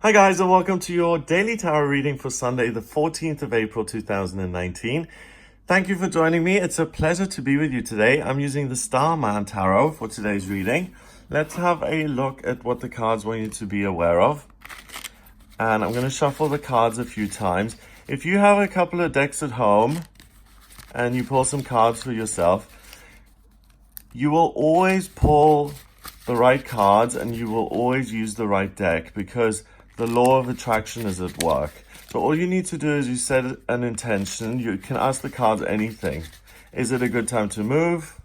Hi guys, and welcome to your daily tarot reading for Sunday, the 14th of April 2019. Thank you for joining me. It's a pleasure to be with you today. I'm using the Starman Tarot for today's reading. Let's have a look at what the cards want you to be aware of. And I'm going to shuffle the cards a few times. If you have a couple of decks at home and you pull some cards for yourself, you will always pull the right cards and you will always use the right deck because the law of attraction is at work. So all you need to do is you set an intention. You can ask the cards anything. Is it a good time to move?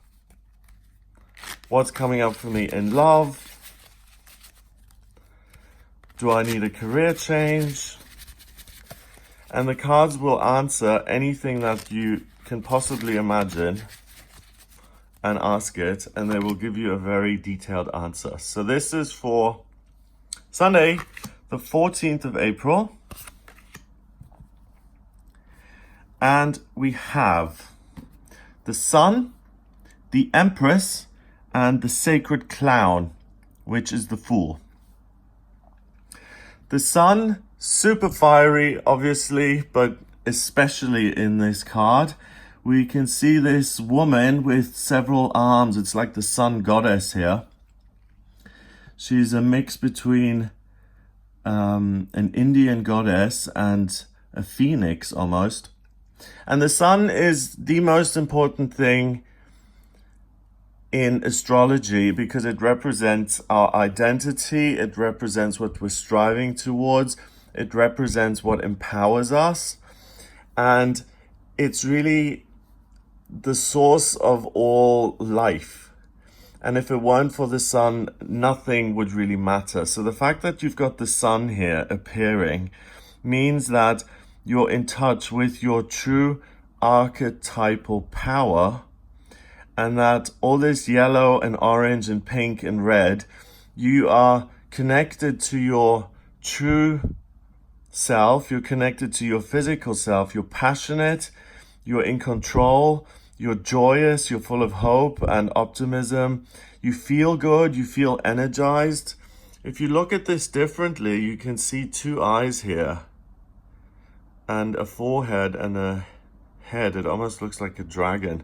What's coming up for me in love? Do I need a career change? And the cards will answer anything that you can possibly imagine and ask it, and they will give you a very detailed answer. So this is for Sunday, the 14th of April. And we have the Sun, the Empress, and the Sacred Clown, which is the Fool. The Sun, super fiery, obviously, but especially in this card. We can see this woman with several arms. It's like the sun goddess here. She's a mix between an Indian goddess and a phoenix almost. And the sun is the most important thing in astrology because it represents our identity. It represents what we're striving towards. It represents what empowers us. And it's really the source of all life. And if it weren't for the sun, nothing would really matter. So the fact that you've got the sun here appearing means that you're in touch with your true archetypal power, and that all this yellow and orange and pink and red, you are connected to your true self. You're connected to your physical self. You're passionate. You're in control. You're joyous, you're full of hope and optimism. You feel good, you feel energized. If you look at this differently, you can see two eyes here and a forehead and a head. It almost looks like a dragon.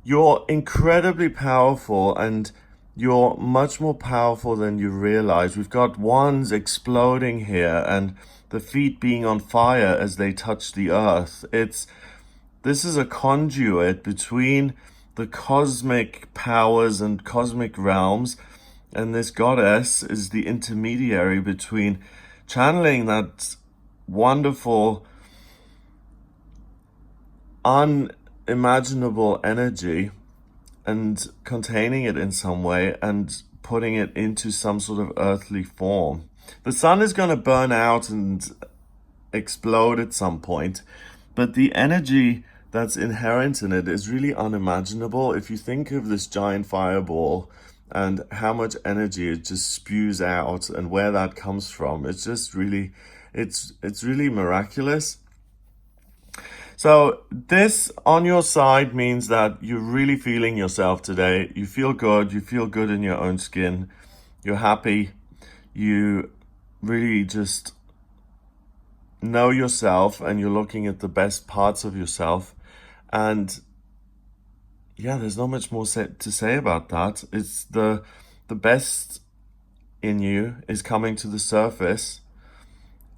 You're incredibly powerful and you're much more powerful than you realize. We've got wands exploding here and the feet being on fire as they touch the earth. This is a conduit between the cosmic powers and cosmic realms, and this goddess is the intermediary between channeling that wonderful, unimaginable energy and containing it in some way and putting it into some sort of earthly form. The sun is going to burn out and explode at some point, but the energy that's inherent in it is really unimaginable. If you think of this giant fireball and how much energy it just spews out and where that comes from, it's just really, it's really miraculous. So this on your side means that you're really feeling yourself today. You feel good in your own skin, you're happy, you really just know yourself and you're looking at the best parts of yourself. And yeah, there's not much more to say about that. It's the best in you is coming to the surface,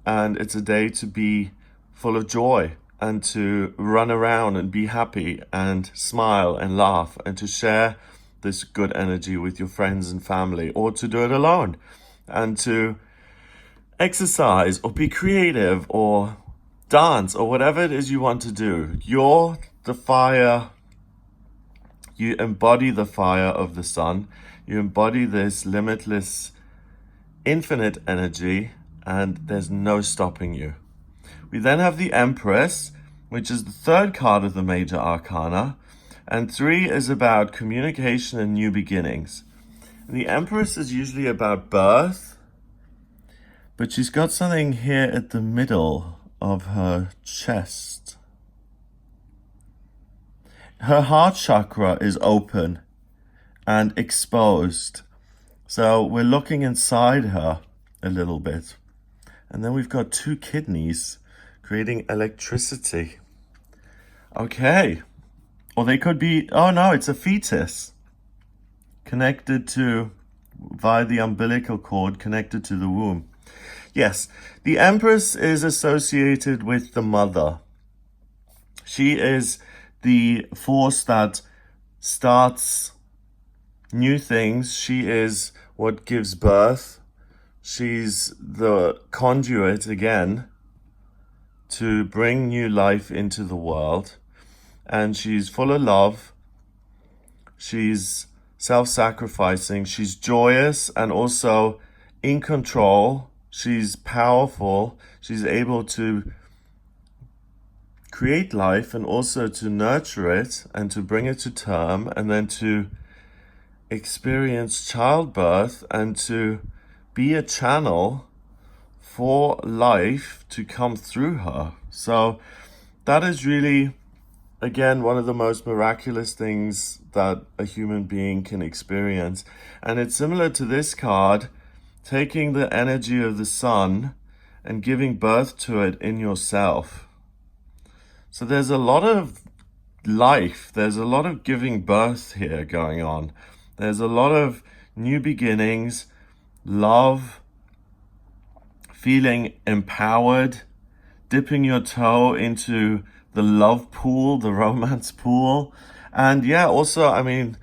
and it's a day to be full of joy and to run around and be happy and smile and laugh and to share this good energy with your friends and family, or to do it alone and to exercise or be creative or dance or whatever it is you want to do. You're the fire. You embody the fire of the sun. You embody this limitless, infinite energy, and there's no stopping you. We then have the Empress, which is the third card of the major arcana, and 3 is about communication and new beginnings. And the Empress is usually about birth, but she's got something here at the middle of her chest. Her heart chakra is open and exposed. So we're looking inside her a little bit. And then we've got 2 kidneys creating electricity. Okay. Or they could be, oh no, it's a fetus connected to, via the umbilical cord, connected to the womb. Yes, the Empress is associated with the mother. She is the force that starts new things. She is what gives birth. She's the conduit again to bring new life into the world. And she's full of love. She's self-sacrificing. She's joyous and also in control. She's powerful. She's able to create life and also to nurture it and to bring it to term and then to experience childbirth and to be a channel for life to come through her. So that is really, again, one of the most miraculous things that a human being can experience. And it's similar to this card, taking the energy of the sun and giving birth to it in yourself. So there's a lot of life, there's a lot of giving birth here going on. There's a lot of new beginnings, love, feeling empowered, dipping your toe into the love pool, the romance pool. And yeah, also, I mean,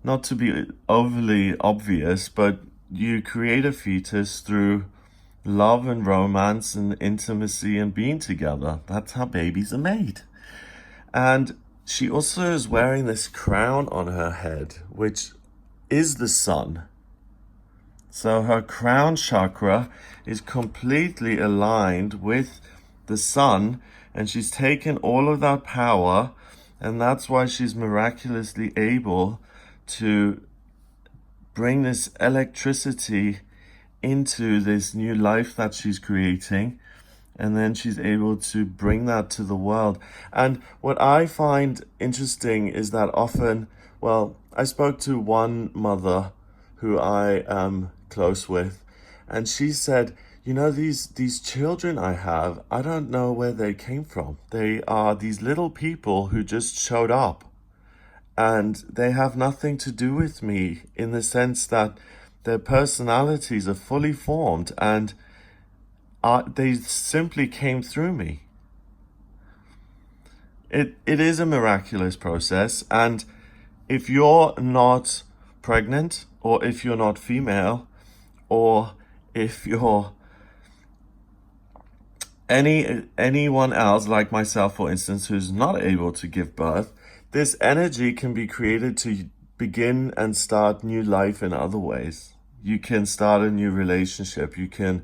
not to be overly obvious, but you create a fetus through love and romance and intimacy and being together. That's how babies are made. And she also is wearing this crown on her head, which is the sun. So her crown chakra is completely aligned with the sun, and she's taken all of that power, and that's why she's miraculously able to bring this electricity into this new life that she's creating, and then she's able to bring that to the world. And what I find interesting is that often, well, I spoke to one mother who I am close with, and she said, you know, these children I have, I don't know where they came from. They are these little people who just showed up, and they have nothing to do with me in the sense that their personalities are fully formed, and they simply came through me. It is a miraculous process, and if you're not pregnant, or if you're not female, or if you're anyone else like myself, for instance, who's not able to give birth, this energy can be created to begin and start new life in other ways. You can start a new relationship. You can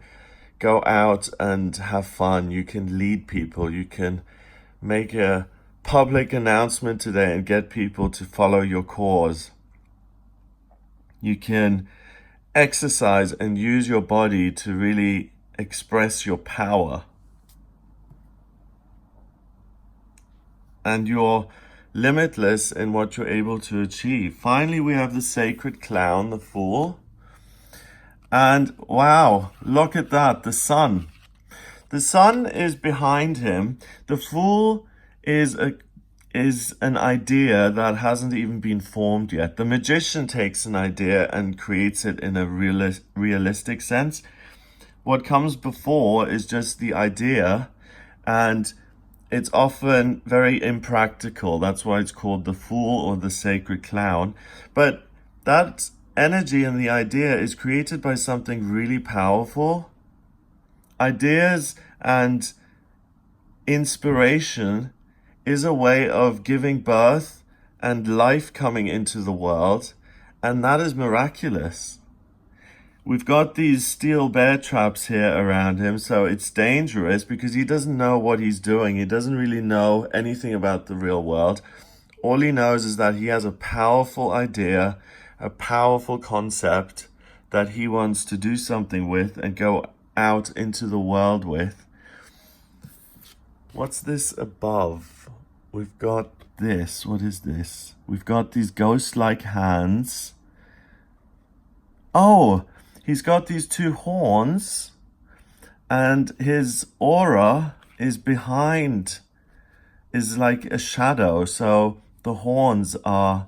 go out and have fun. You can lead people. You can make a public announcement today and get people to follow your cause. You can exercise and use your body to really express your power. And you're limitless in what you're able to achieve. Finally, we have the sacred clown, the Fool. And wow, look at that, the sun. The sun is behind him. The Fool is an idea that hasn't even been formed yet. The magician takes an idea and creates it in a realistic sense. What comes before is just the idea, and it's often very impractical. That's why it's called the Fool or the sacred clown. But that energy and the idea is created by something really powerful. Ideas and inspiration is a way of giving birth and life coming into the world, and that is miraculous. We've got these steel bear traps here around him, so it's dangerous because he doesn't know what he's doing. He doesn't really know anything about the real world. All he knows is that he has a powerful idea, a powerful concept that he wants to do something with and go out into the world with. What's this above? We've got this. What is this? We've got these ghost-like hands. Oh, he's got these 2 horns, and his aura is behind, is like a shadow. So the horns are,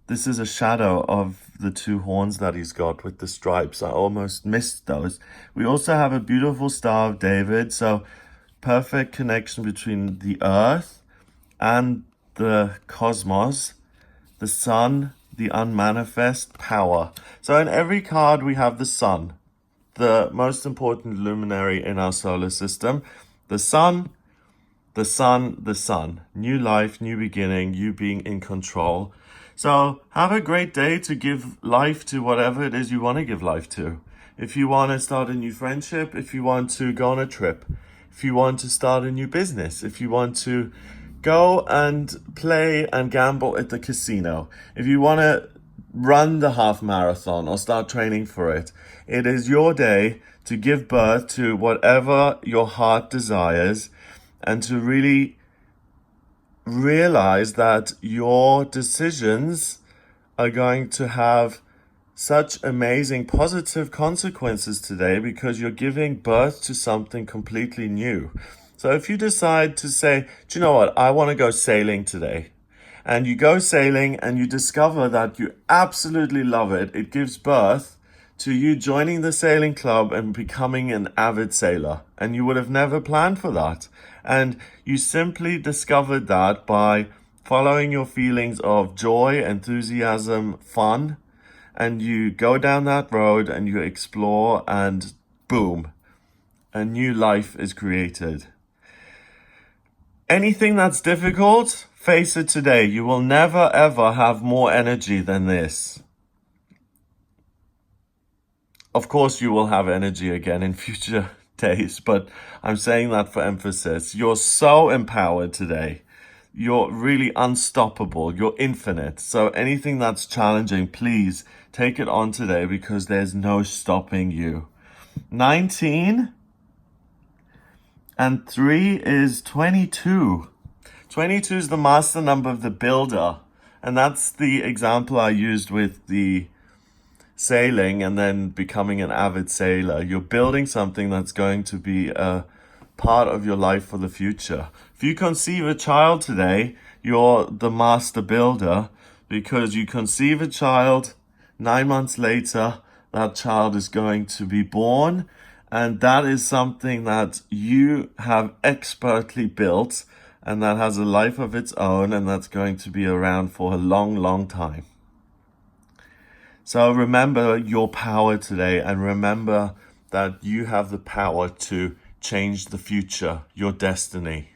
this is a shadow of the two horns that he's got with the stripes. I almost missed those. We also have a beautiful Star of David. So perfect connection between the earth and the cosmos, the sun, the unmanifest power. So in every card we have the sun, the most important luminary in our solar system. The sun, the sun, the sun. New life, new beginning, you being in control. So have a great day to give life to whatever it is you want to give life to. If you want to start a new friendship, if you want to go on a trip, if you want to start a new business, if you want to go and play and gamble at the casino, if you want to run the half marathon or start training for it, it is your day to give birth to whatever your heart desires and to really realize that your decisions are going to have such amazing positive consequences today because you're giving birth to something completely new. So if you decide to say, do you know what, I want to go sailing today, and you go sailing and you discover that you absolutely love it, it gives birth to you joining the sailing club and becoming an avid sailor. And you would have never planned for that. And you simply discovered that by following your feelings of joy, enthusiasm, fun, and you go down that road and you explore, and boom, a new life is created. Anything that's difficult, face it today. You will never ever have more energy than this. Of course, you will have energy again in future days, but I'm saying that for emphasis. You're so empowered today. You're really unstoppable. You're infinite. So anything that's challenging, please take it on today because there's no stopping you. 19 and 3 is 22. 22 is the master number of the builder. And that's the example I used with the sailing and then becoming an avid sailor. You're building something that's going to be a part of your life for the future. If you conceive a child today, you're the master builder because you conceive a child, 9 months later, that child is going to be born, and that is something that you have expertly built and that has a life of its own, and that's going to be around for a long, long time. So remember your power today, and remember that you have the power to change the future, your destiny.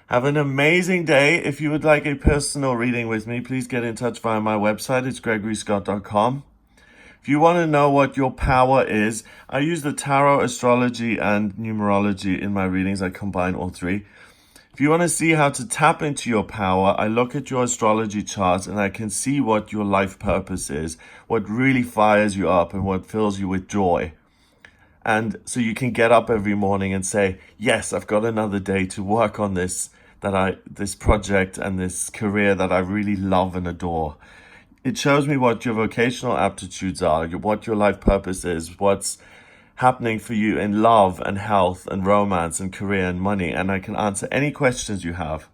Have an amazing day. If you would like a personal reading with me, please get in touch via my website. It's gregoryscott.com. If you want to know what your power is, I use the tarot, astrology, and numerology in my readings. I combine all three. If you want to see how to tap into your power, I look at your astrology chart and I can see what your life purpose is, what really fires you up and what fills you with joy. And so you can get up every morning and say, yes, I've got another day to work on this project and this career that I really love and adore. It shows me what your vocational aptitudes are, what your life purpose is, what's happening for you in love and health and romance and career and money, and I can answer any questions you have.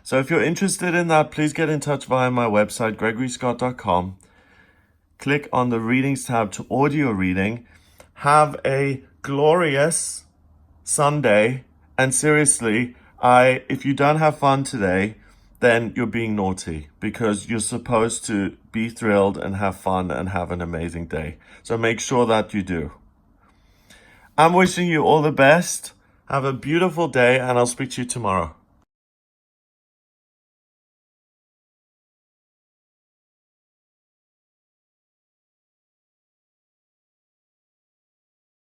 So if you're interested in that, please get in touch via my website, gregoryscott.com. Click on the readings tab to audio reading. Have a glorious Sunday, and seriously, if you don't have fun today, then you're being naughty, because you're supposed to be thrilled and have fun and have an amazing day. So make sure that you do. I'm wishing you all the best. Have a beautiful day, and I'll speak to you tomorrow.